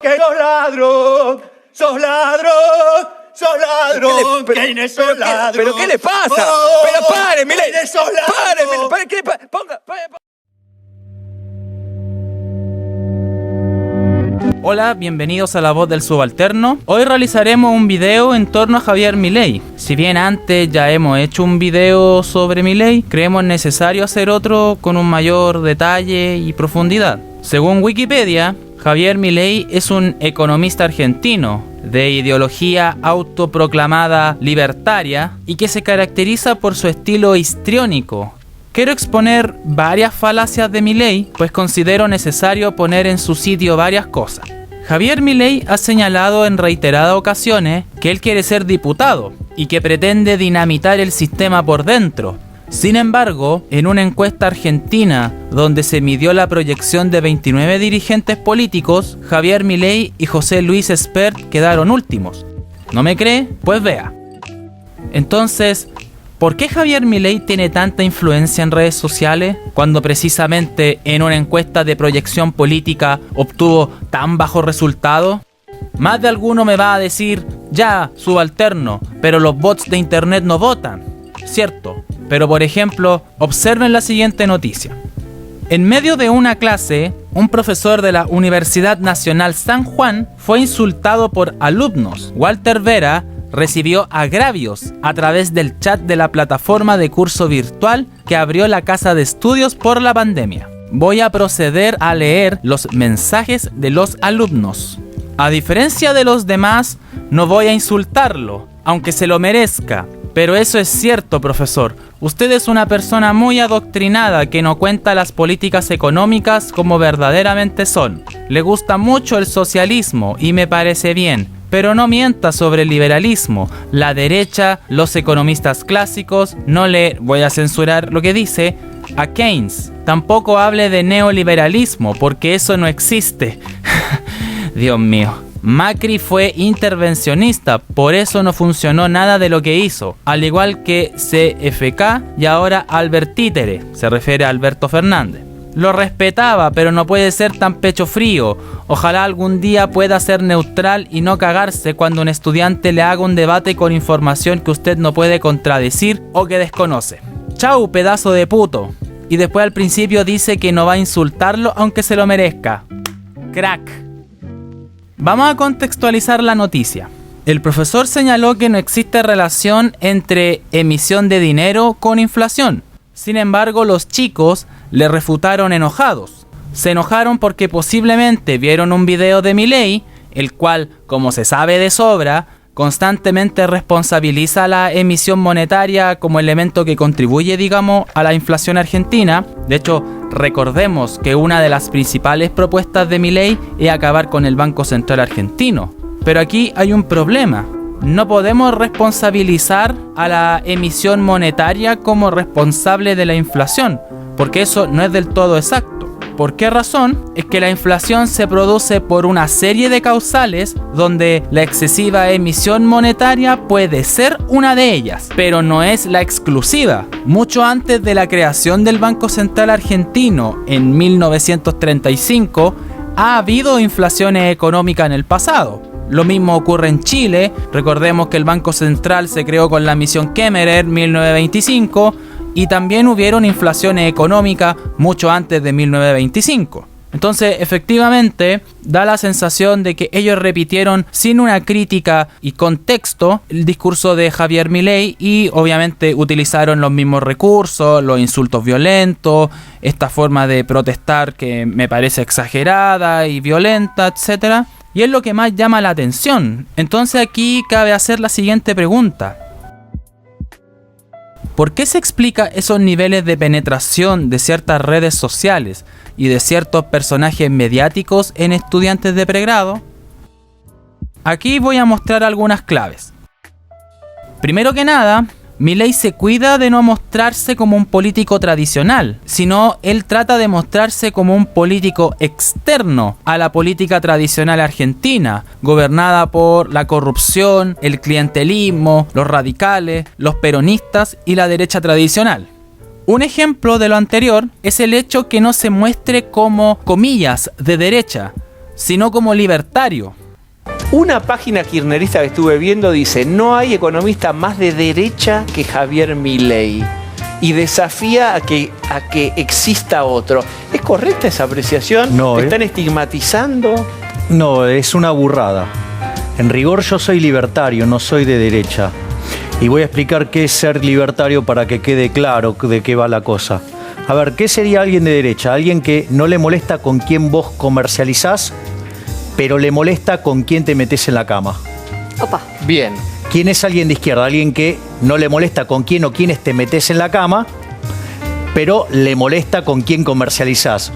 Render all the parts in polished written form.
que sos ladrón, sos ladrón, sos ladrón, Keynes sos ladrón. ¿Pero qué le pasa? Pero pare, Milei. Pare, ¿qué le pasa? Ponga. Hola, bienvenidos a La Voz del Subalterno. Hoy realizaremos un video en torno a Javier Milei. Si bien antes ya hemos hecho un video sobre Milei, creemos necesario hacer otro con un mayor detalle y profundidad. Según Wikipedia, Javier Milei es un economista argentino de ideología autoproclamada libertaria y que se caracteriza por su estilo histriónico. Quiero exponer varias falacias de Milei, pues considero necesario poner en su sitio varias cosas. Javier Milei ha señalado en reiteradas ocasiones que él quiere ser diputado y que pretende dinamitar el sistema por dentro. Sin embargo, en una encuesta argentina donde se midió la proyección de 29 dirigentes políticos, Javier Milei y José Luis Espert quedaron últimos. ¿No me cree? Pues vea. Entonces, ¿por qué Javier Milei tiene tanta influencia en redes sociales cuando precisamente en una encuesta de proyección política obtuvo tan bajo resultado? Más de alguno me va a decir, ya, subalterno, pero los bots de internet no votan. Cierto, pero por ejemplo, observen la siguiente noticia. En medio de una clase, un profesor de la Universidad Nacional San Juan fue insultado por alumnos. Walter Vera recibió agravios a través del chat de la plataforma de curso virtual que abrió la casa de estudios por la pandemia. Voy a proceder a leer los mensajes de los alumnos. A diferencia de los demás, no voy a insultarlo, aunque se lo merezca. Pero eso es cierto, profesor. Usted es una persona muy adoctrinada que no cuenta las políticas económicas como verdaderamente son. Le gusta mucho el socialismo y me parece bien. Pero no mienta sobre el liberalismo. La derecha, los economistas clásicos, no le voy a censurar lo que dice a Keynes. Tampoco hable de neoliberalismo, porque eso no existe. Dios mío. Macri fue intervencionista, por eso no funcionó nada de lo que hizo. Al igual que CFK y ahora Albert Títere, se refiere a Alberto Fernández. Lo respetaba, pero no puede ser tan pecho frío. Ojalá algún día pueda ser neutral y no cagarse cuando un estudiante le haga un debate con información que usted no puede contradecir o que desconoce. Chau, pedazo de puto. Y después al principio dice que no va a insultarlo aunque se lo merezca. Crack. Vamos a contextualizar la noticia. El profesor señaló que no existe relación entre emisión de dinero con inflación. Sin embargo, los chicos le refutaron enojados. Se enojaron porque posiblemente vieron un video de Milei, el cual, como se sabe de sobra, constantemente responsabiliza la emisión monetaria como elemento que contribuye, digamos, a la inflación argentina. De hecho, recordemos que una de las principales propuestas de Milei es acabar con el Banco Central Argentino. Pero aquí hay un problema. No podemos responsabilizar a la emisión monetaria como responsable de la inflación, porque eso no es del todo exacto. ¿Por qué razón? Es que la inflación se produce por una serie de causales donde la excesiva emisión monetaria puede ser una de ellas, pero no es la exclusiva. Mucho antes de la creación del Banco Central Argentino en 1935, ha habido inflaciones económicas en el pasado. Lo mismo ocurre en Chile. Recordemos que el Banco Central se creó con la misión Kemmerer en 1925 y también hubieron inflaciones económicas mucho antes de 1925. Entonces, efectivamente, da la sensación de que ellos repitieron sin una crítica y contexto el discurso de Javier Milei y obviamente utilizaron los mismos recursos, los insultos violentos, esta forma de protestar que me parece exagerada y violenta, etc. Y es lo que más llama la atención. Entonces aquí cabe hacer la siguiente pregunta. ¿Por qué se explica esos niveles de penetración de ciertas redes sociales y de ciertos personajes mediáticos en estudiantes de pregrado? Aquí voy a mostrar algunas claves. Primero que nada, Milei se cuida de no mostrarse como un político tradicional, sino él trata de mostrarse como un político externo a la política tradicional argentina, gobernada por la corrupción, el clientelismo, los radicales, los peronistas y la derecha tradicional. Un ejemplo de lo anterior es el hecho que no se muestre como, comillas, de derecha, sino como libertario. Una página kirchnerista que estuve viendo dice: no hay economista más de derecha que Javier Milei, y desafía a que exista otro. ¿Es correcta esa apreciación? No, ¿Están estigmatizando? No, es una burrada. En rigor yo soy libertario, no soy de derecha. Y voy a explicar qué es ser libertario para que quede claro de qué va la cosa. A ver, ¿qué sería alguien de derecha? Alguien que no le molesta con quién vos comercializás, pero le molesta con quién te metés en la cama. Opa. Bien. ¿Quién es alguien de izquierda? Alguien que no le molesta con quién o quiénes te metés en la cama, pero le molesta con quién comercializás.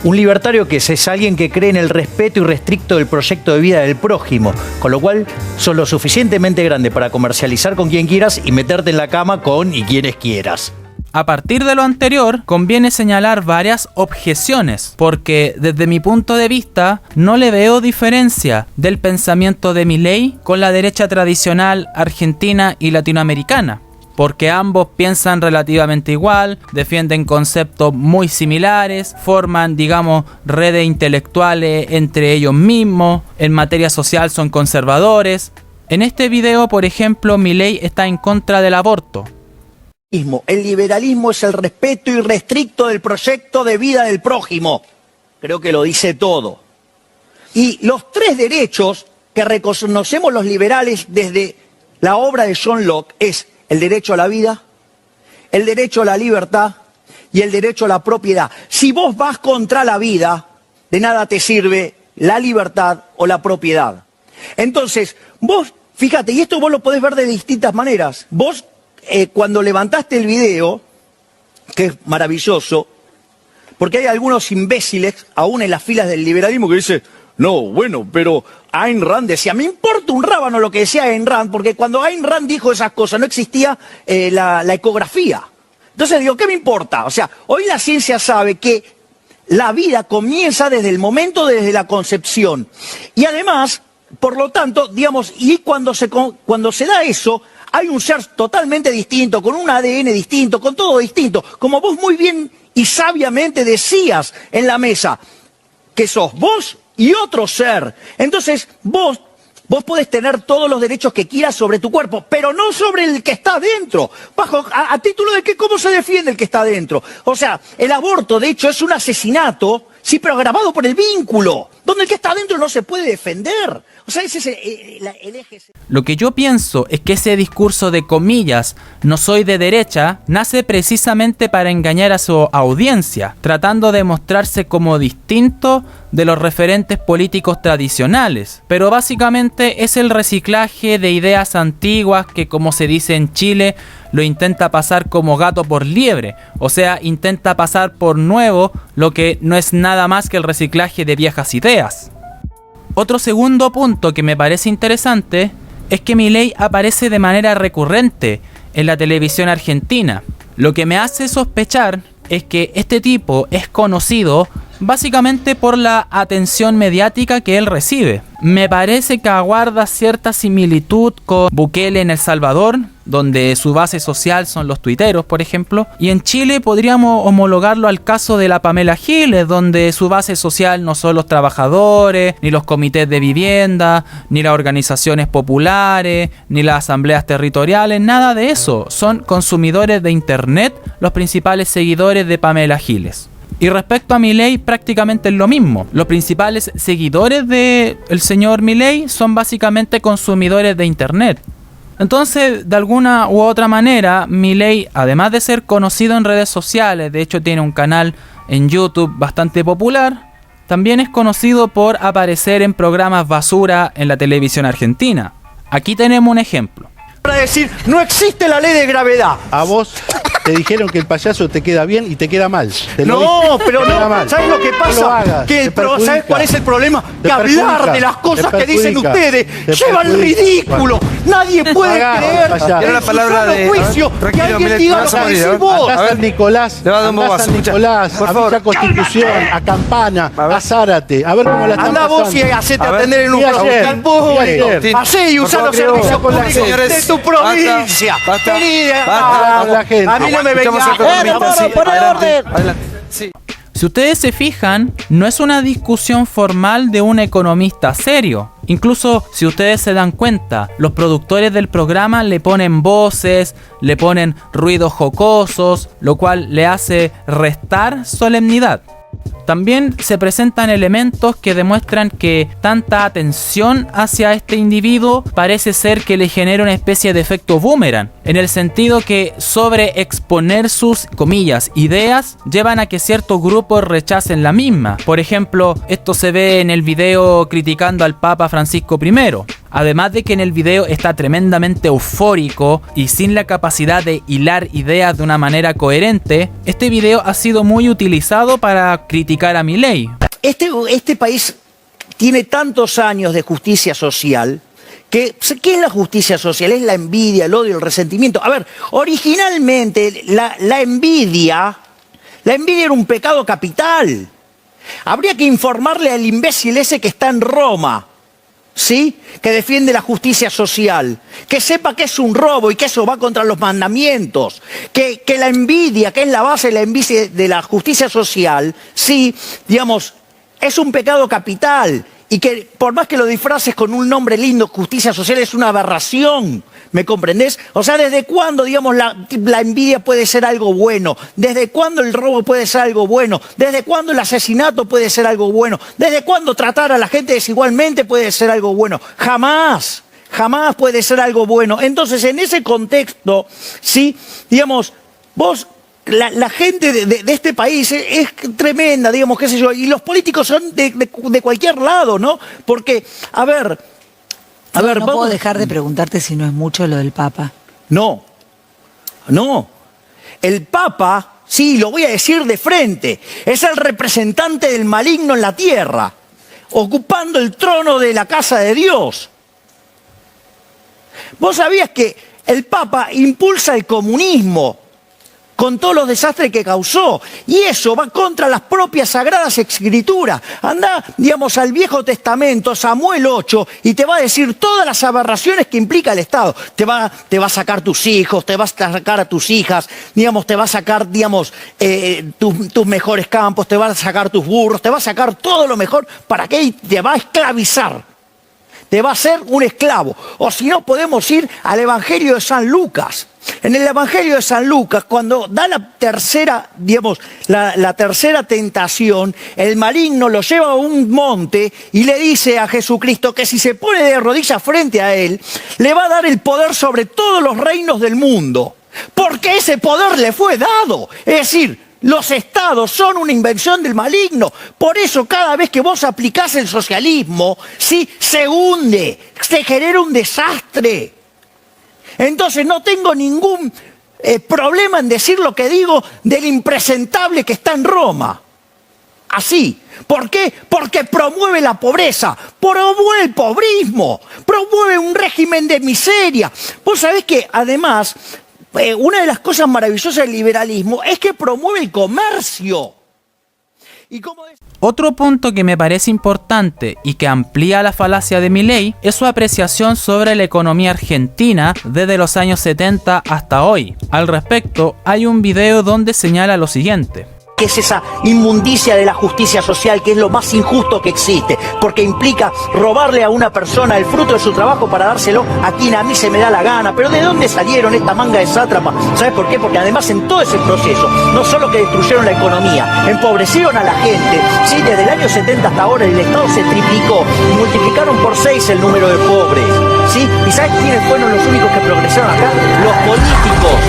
Un libertario que es alguien que cree en el respeto irrestricto del proyecto de vida del prójimo, con lo cual sos lo suficientemente grande para comercializar con quien quieras y meterte en la cama con y quienes quieras. A partir de lo anterior, conviene señalar varias objeciones, porque desde mi punto de vista no le veo diferencia del pensamiento de Milei con la derecha tradicional argentina y latinoamericana, porque ambos piensan relativamente igual, defienden conceptos muy similares, forman, digamos, redes intelectuales entre ellos mismos, en materia social son conservadores. En este video, por ejemplo, Milei está en contra del aborto. El liberalismo es el respeto irrestricto del proyecto de vida del prójimo. Creo que lo dice todo. Y los tres derechos que reconocemos los liberales desde la obra de John Locke es el derecho a la vida, el derecho a la libertad y el derecho a la propiedad. Si vos vas contra la vida, de nada te sirve la libertad o la propiedad. Entonces, vos, fíjate, y esto vos lo podés ver de distintas maneras. Vos, cuando levantaste el video, que es maravilloso, porque hay algunos imbéciles, aún en las filas del liberalismo, que dicen, no, bueno, pero Ayn Rand decía, me importa un rábano lo que decía Ayn Rand, porque cuando Ayn Rand dijo esas cosas no existía la ecografía. Entonces digo, ¿qué me importa? O sea, hoy la ciencia sabe que la vida comienza desde el momento, desde la concepción. Y además, por lo tanto, digamos, y cuando se da eso, hay un ser totalmente distinto, con un ADN distinto, con todo distinto. Como vos muy bien y sabiamente decías en la mesa, que sos vos y otro ser. Entonces, vos podés tener todos los derechos que quieras sobre tu cuerpo, pero no sobre el que está dentro. A título de que cómo se defiende el que está dentro. O sea, el aborto, de hecho, es un asesinato, sí, pero agravado por el vínculo, donde el que está dentro no se puede defender. O sea, ese es el eje. Lo que yo pienso es que ese discurso de comillas, no soy de derecha, nace precisamente para engañar a su audiencia, tratando de mostrarse como distinto de los referentes políticos tradicionales. Pero básicamente es el reciclaje de ideas antiguas que, como se dice en Chile, lo intenta pasar como gato por liebre. O sea, intenta pasar por nuevo lo que no es nada más que el reciclaje de viejas ideas. Otro segundo punto que me parece interesante es que Milei aparece de manera recurrente en la televisión argentina. Lo que me hace sospechar es que este tipo es conocido básicamente por la atención mediática que él recibe. Me parece que aguarda cierta similitud con Bukele en El Salvador, donde su base social son los tuiteros, por ejemplo, y en Chile podríamos homologarlo al caso de la Pamela Giles, donde su base social no son los trabajadores, ni los comités de vivienda, ni las organizaciones populares, ni las asambleas territoriales, nada de eso. Son consumidores de internet los principales seguidores de Pamela Giles. Y respecto a Milei, prácticamente es lo mismo. Los principales seguidores del señor Milei son básicamente consumidores de internet. Entonces, de alguna u otra manera, Milei, además de ser conocido en redes sociales, de hecho tiene un canal en YouTube bastante popular, también es conocido por aparecer en programas basura en la televisión argentina. Aquí tenemos un ejemplo. Para decir, no existe la ley de gravedad. A vos te dijeron que el payaso te queda bien y te queda mal. No, pero Te queda no. mal. ¿Sabes lo que No pasa? lo hagas, te perjudica. ¿Sabes cuál es el problema? Te Que hablar perjudica, de las cosas te que dicen perjudica, ustedes te lleva al perjudica. ridículo. Nadie puede Haga, creer payaso. en Era su palabra sano de- juicio que tranquilo, alguien Milei, diga vas lo a que morir, decís vos. Acá San Nicolás, Le va a dar un acá bobazo, San escucha. Nicolás, Por a favor. Villa Constitución, a Campana, A ver. a Zárate, a ver cómo la están Anda vos pasando. y hacete A ver, atender en un y ayer, hospital y público. ayer. Hacé y usá Por los favor, servicios con la públicos señores. de tu provincia. Basta. Vení Basta. a Con la gente. a mí no me Escuchamos vengas. al economista, sí, pone adelante, orden. adelante. Sí. Si ustedes se fijan, no es una discusión formal de un economista serio. Incluso si ustedes se dan cuenta, los productores del programa le ponen voces, le ponen ruidos jocosos, lo cual le hace restar solemnidad. También se presentan elementos que demuestran que tanta atención hacia este individuo parece ser que le genera una especie de efecto boomerang, en el sentido que sobreexponer sus, comillas, ideas llevan a que ciertos grupos rechacen la misma. Por ejemplo, esto se ve en el video criticando al Papa Francisco I. Además de que en el video está tremendamente eufórico y sin la capacidad de hilar ideas de una manera coherente, este video ha sido muy utilizado para criticar a Milei. Este país tiene tantos años de justicia social que, ¿qué es la justicia social? Es la envidia, el odio, el resentimiento. A ver, originalmente la envidia era un pecado capital. Habría que informarle al imbécil ese que está en Roma, ¿sí?, que defiende la justicia social, que sepa que es un robo y que eso va contra los mandamientos, que la envidia, que es la base de la envidia de la justicia social, sí, digamos, es un pecado capital y que por más que lo disfraces con un nombre lindo, justicia social, es una aberración. ¿Me comprendés? O sea, ¿desde cuándo, digamos, la envidia puede ser algo bueno? ¿Desde cuándo el robo puede ser algo bueno? ¿Desde cuándo el asesinato puede ser algo bueno? ¿Desde cuándo tratar a la gente desigualmente puede ser algo bueno? Jamás, jamás puede ser algo bueno. Entonces, en ese contexto, sí, digamos, vos... La gente de este país es tremenda, digamos, qué sé yo, y los políticos son de cualquier lado, ¿no? Porque, a ver, no puedo dejar de preguntarte si no es mucho lo del Papa. No. El Papa, sí, lo voy a decir de frente, es el representante del maligno en la tierra, ocupando el trono de la casa de Dios. ¿Vos sabías que el Papa impulsa el comunismo con todos los desastres que causó? Y eso va contra las propias Sagradas Escrituras. Andá, digamos, al Viejo Testamento, Samuel 8, y te va a decir todas las aberraciones que implica el Estado. Te va a sacar tus hijos, te va a sacar a tus hijas, digamos, te va a sacar, digamos, tus mejores campos, te va a sacar tus burros, te va a sacar todo lo mejor. ¿Para qué? Te va a esclavizar. Te va a hacer un esclavo. O si no, podemos ir al Evangelio de San Lucas. En el Evangelio de San Lucas, cuando da la tercera, digamos, la tercera tentación, el maligno lo lleva a un monte y le dice a Jesucristo que si se pone de rodillas frente a él, le va a dar el poder sobre todos los reinos del mundo. Porque ese poder le fue dado. Es decir, los estados son una invención del maligno. Por eso cada vez que vos aplicás el socialismo, sí, se hunde, se genera un desastre. Entonces no tengo ningún problema en decir lo que digo del impresentable que está en Roma. Así. ¿Por qué? Porque promueve la pobreza, promueve el pobrismo, promueve un régimen de miseria. Vos sabés que además... una de las cosas maravillosas del liberalismo es que promueve el comercio. Otro punto que me parece importante y que amplía la falacia de Milei es su apreciación sobre la economía argentina desde los años 70 hasta hoy. Al respecto, hay un video donde señala lo siguiente. Que es esa inmundicia de la justicia social, que es lo más injusto que existe, porque implica robarle a una persona el fruto de su trabajo para dárselo a quien a mí se me da la gana. Pero ¿de dónde salieron esta manga de sátrapas? ¿Sabes por qué? Porque además en todo ese proceso, no solo que destruyeron la economía, empobrecieron a la gente, ¿sí? Desde el año 70 hasta ahora el Estado se triplicó y multiplicaron por 6 el número de pobres, ¿sí? ¿Y sabes quiénes fueron los únicos que progresaron acá? Los políticos.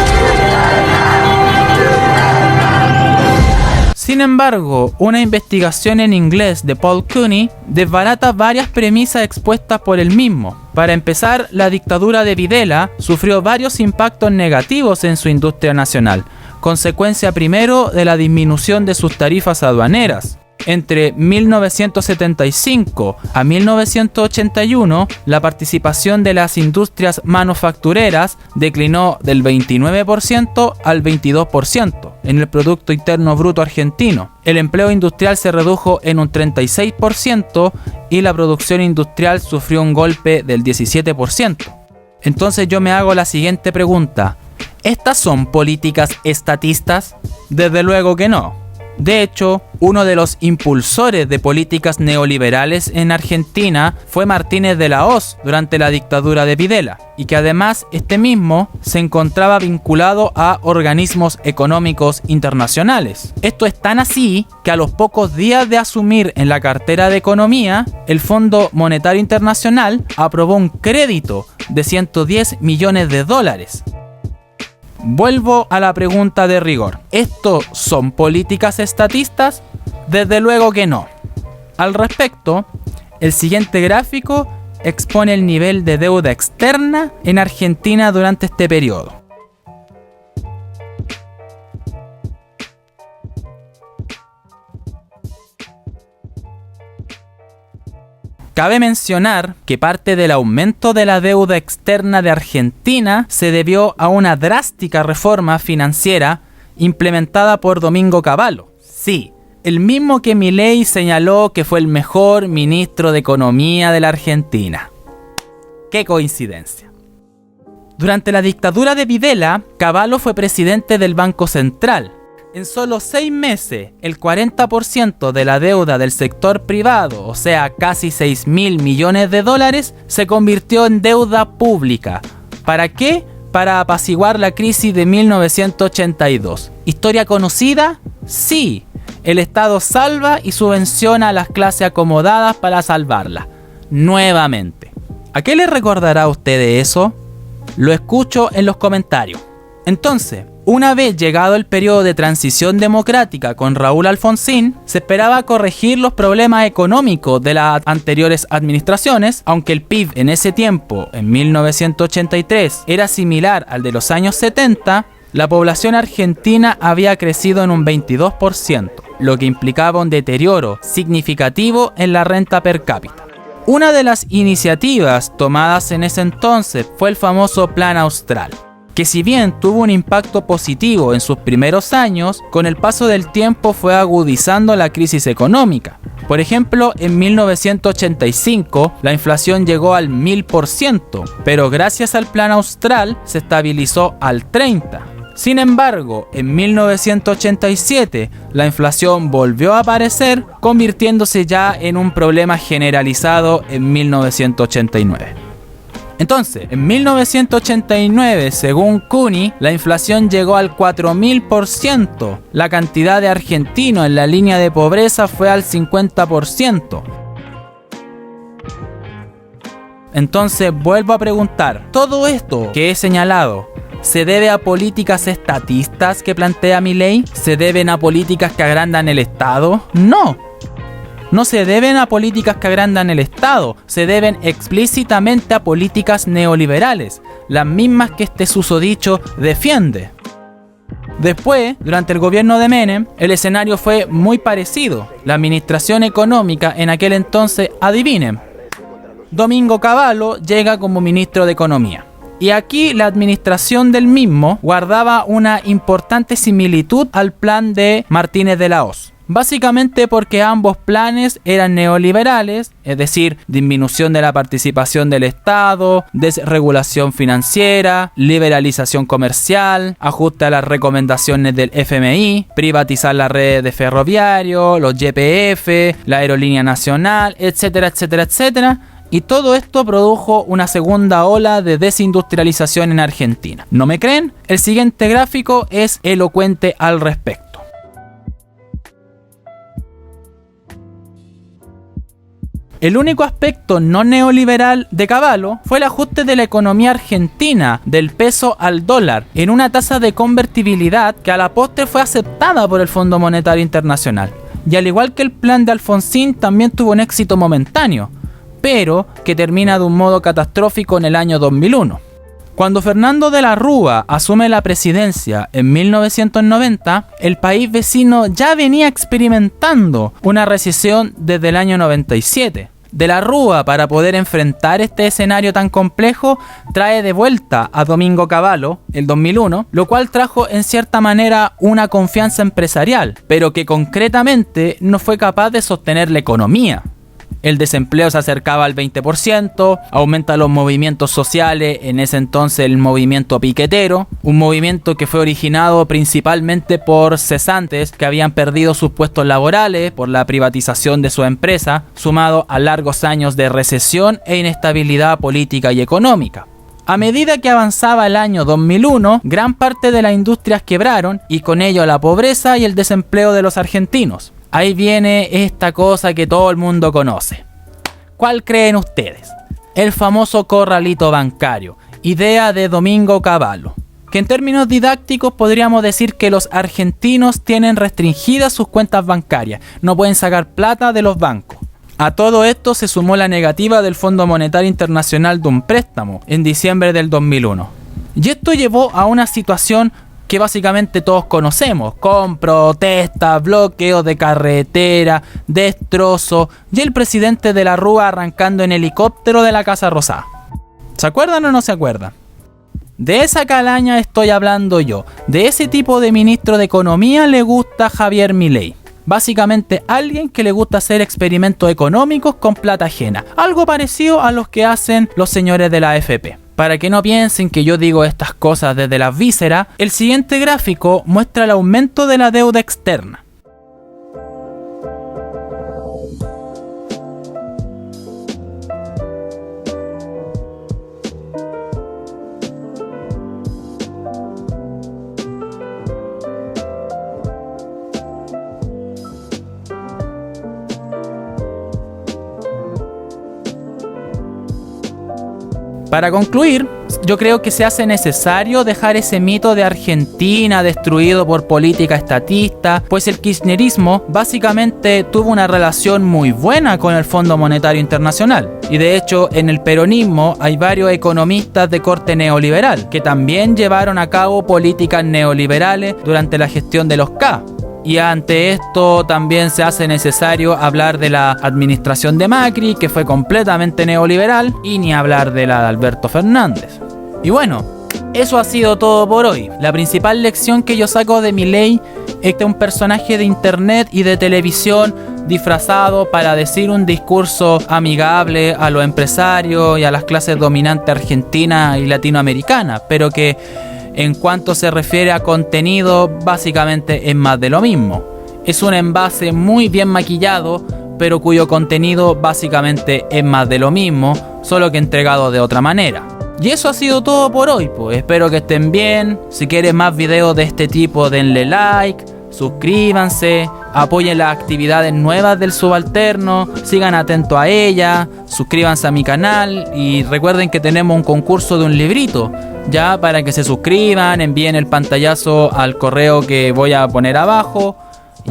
Sin embargo, una investigación en inglés de Paul Cooney desbarata varias premisas expuestas por él mismo. Para empezar, la dictadura de Videla sufrió varios impactos negativos en su industria nacional, consecuencia primero de la disminución de sus tarifas aduaneras. Entre 1975 a 1981, la participación de las industrias manufactureras declinó del 29% al 22% en el Producto Interno Bruto argentino. El empleo industrial se redujo en un 36% y la producción industrial sufrió un golpe del 17%. Entonces yo me hago la siguiente pregunta. ¿Estas son políticas estatistas? Desde luego que no. De hecho, uno de los impulsores de políticas neoliberales en Argentina fue Martínez de la Hoz durante la dictadura de Videla, y que además este mismo se encontraba vinculado a organismos económicos internacionales. Esto es tan así que a los pocos días de asumir en la cartera de Economía, el Fondo Monetario Internacional aprobó un crédito de 110 millones de dólares. Vuelvo a la pregunta de rigor. ¿Esto son políticas estatistas? Desde luego que no. Al respecto, el siguiente gráfico expone el nivel de deuda externa en Argentina durante este periodo. Cabe mencionar que parte del aumento de la deuda externa de Argentina se debió a una drástica reforma financiera implementada por Domingo Cavallo. Sí, el mismo que Milei señaló que fue el mejor ministro de Economía de la Argentina. ¡Qué coincidencia! Durante la dictadura de Videla, Cavallo fue presidente del Banco Central. En solo 6 meses, el 40% de la deuda del sector privado, o sea, casi 6.000 millones de dólares, se convirtió en deuda pública. ¿Para qué? Para apaciguar la crisis de 1982. ¿Historia conocida? Sí. El Estado salva y subvenciona a las clases acomodadas para salvarla. Nuevamente. ¿A qué le recordará a usted eso? Lo escucho en los comentarios. Entonces, una vez llegado el periodo de transición democrática con Raúl Alfonsín, se esperaba corregir los problemas económicos de las anteriores administraciones, aunque el PIB en ese tiempo, en 1983, era similar al de los años 70, la población argentina había crecido en un 22%, lo que implicaba un deterioro significativo en la renta per cápita. Una de las iniciativas tomadas en ese entonces fue el famoso Plan Austral, que si bien tuvo un impacto positivo en sus primeros años, con el paso del tiempo fue agudizando la crisis económica. Por ejemplo, en 1985 la inflación llegó al 1000%, pero gracias al Plan Austral se estabilizó al 30%. Sin embargo, en 1987 la inflación volvió a aparecer, convirtiéndose ya en un problema generalizado en 1989. Entonces, en 1989, según CUNY, la inflación llegó al 4000%. La cantidad de argentinos en la línea de pobreza fue al 50%. Entonces, vuelvo a preguntar, ¿todo esto que he señalado se debe a políticas estatistas que plantea Milei? ¿Se deben a políticas que agrandan el Estado? No. No se deben a políticas que agrandan el Estado, se deben explícitamente a políticas neoliberales, las mismas que este susodicho defiende. Después, durante el gobierno de Menem, el escenario fue muy parecido. La administración económica en aquel entonces, adivinen, Domingo Cavallo llega como ministro de Economía. Y aquí la administración del mismo guardaba una importante similitud al plan de Martínez de la Hoz. Básicamente porque ambos planes eran neoliberales, es decir, disminución de la participación del Estado, desregulación financiera, liberalización comercial, ajuste a las recomendaciones del FMI, privatizar la red de ferroviario, los YPF, la aerolínea nacional, etcétera, etcétera, etcétera. Y todo esto produjo una segunda ola de desindustrialización en Argentina. ¿No me creen? El siguiente gráfico es elocuente al respecto. El único aspecto no neoliberal de Cavallo fue el ajuste de la economía argentina del peso al dólar en una tasa de convertibilidad que a la postre fue aceptada por el Fondo Monetario Internacional. Y al igual que el plan de Alfonsín, también tuvo un éxito momentáneo, pero que termina de un modo catastrófico en el año 2001. Cuando Fernando de la Rúa asume la presidencia en 1990, el país vecino ya venía experimentando una recesión desde el año 97. De la Rúa, para poder enfrentar este escenario tan complejo, trae de vuelta a Domingo Cavallo, el 2001, lo cual trajo en cierta manera una confianza empresarial, pero que concretamente no fue capaz de sostener la economía. El desempleo se acercaba al 20%, aumentan los movimientos sociales, en ese entonces el movimiento piquetero, un movimiento que fue originado principalmente por cesantes que habían perdido sus puestos laborales por la privatización de su empresa, sumado a largos años de recesión e inestabilidad política y económica. A medida que avanzaba el año 2001, gran parte de las industrias quebraron y con ello la pobreza y el desempleo de los argentinos. Ahí viene esta cosa que todo el mundo conoce. ¿Cuál creen ustedes? El famoso corralito bancario, idea de Domingo Cavallo, que en términos didácticos podríamos decir que los argentinos tienen restringidas sus cuentas bancarias, no pueden sacar plata de los bancos. A todo esto se sumó la negativa del Fondo Monetario Internacional de un préstamo en diciembre del 2001. Y esto llevó a una situación que básicamente todos conocemos, con protestas, bloqueos de carretera, destrozos y el presidente de la Rúa arrancando en helicóptero de la Casa Rosada. ¿Se acuerdan o no se acuerdan? De esa calaña estoy hablando yo, de ese tipo de ministro de Economía le gusta Javier Milei. Básicamente alguien que le gusta hacer experimentos económicos con plata ajena, algo parecido a los que hacen los señores de la AFP. Para que no piensen que yo digo estas cosas desde las vísceras, el siguiente gráfico muestra el aumento de la deuda externa. Para concluir, yo creo que se hace necesario dejar ese mito de Argentina destruido por política estatista, pues el kirchnerismo básicamente tuvo una relación muy buena con el Fondo Monetario Internacional. Y de hecho, en el peronismo hay varios economistas de corte neoliberal que también llevaron a cabo políticas neoliberales durante la gestión de los K. Y ante esto también se hace necesario hablar de la administración de Macri, que fue completamente neoliberal, y ni hablar de la de Alberto Fernández. Y bueno, eso ha sido todo por hoy. La principal lección que yo saco de Milei es que un personaje de internet y de televisión disfrazado para decir un discurso amigable a los empresarios y a las clases dominantes argentinas y latinoamericanas, pero que en cuanto se refiere a contenido, básicamente es más de lo mismo. Es un envase muy bien maquillado, pero cuyo contenido básicamente es más de lo mismo, solo que entregado de otra manera. Y eso ha sido todo por hoy, pues espero que estén bien. Si quieren más videos de este tipo, denle like, suscríbanse, apoyen las actividades nuevas del Subalterno, sigan atentos a ella, suscríbanse a mi canal y recuerden que tenemos un concurso de un librito. Ya para que se suscriban, envíen el pantallazo al correo que voy a poner abajo.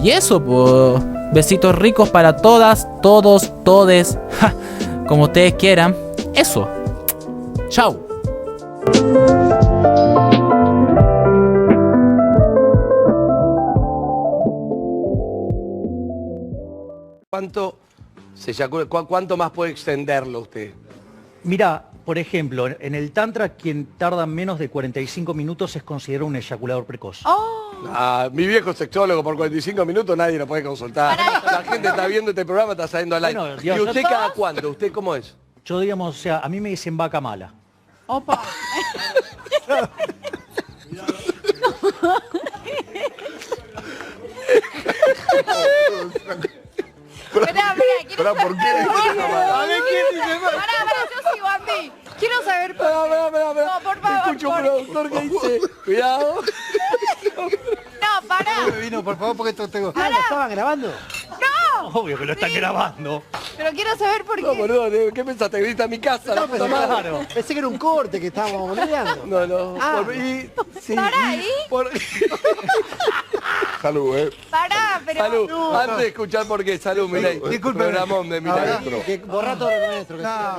Y eso, pues, besitos ricos para todas, todos, todes, como ustedes quieran. Eso. Chao. ¿Cuánto más puede extenderlo usted? Mira, por ejemplo, en el Tantra quien tarda menos de 45 minutos es considerado un eyaculador precoz. Mi viejo sexólogo, por 45 minutos nadie lo puede consultar. La gente está viendo este programa, está saliendo al aire. Bueno, ¿Y usted cada cuándo? ¿Usted cómo es? Yo, digamos, o sea, a mí me dicen vaca mala. Opa. Esperá, ¿por qué? A ver, ¿quién dice más? Pará, yo sigo a mí. Quiero saber por qué. No, por favor. Escucho un productor que dice, cuidado. No, pará. Vino, por favor, porque esto tengo... Pará. ¿Estaban grabando? ¡No! Obvio que lo están grabando. Pero quiero saber por No, qué. boludo, ¿qué pensaste? ¿Viniste a mi casa? No, la puta pensé, madre? claro. Pensé que era un corte que estábamos boludeando. No. Ah. Sí, Pará, ¿y? Salud, Pará, pero... Salud. Antes de escuchar por qué, salud, Milei. Disculpe. Programón de Milei. Que borra todo lo nuestro. Pará.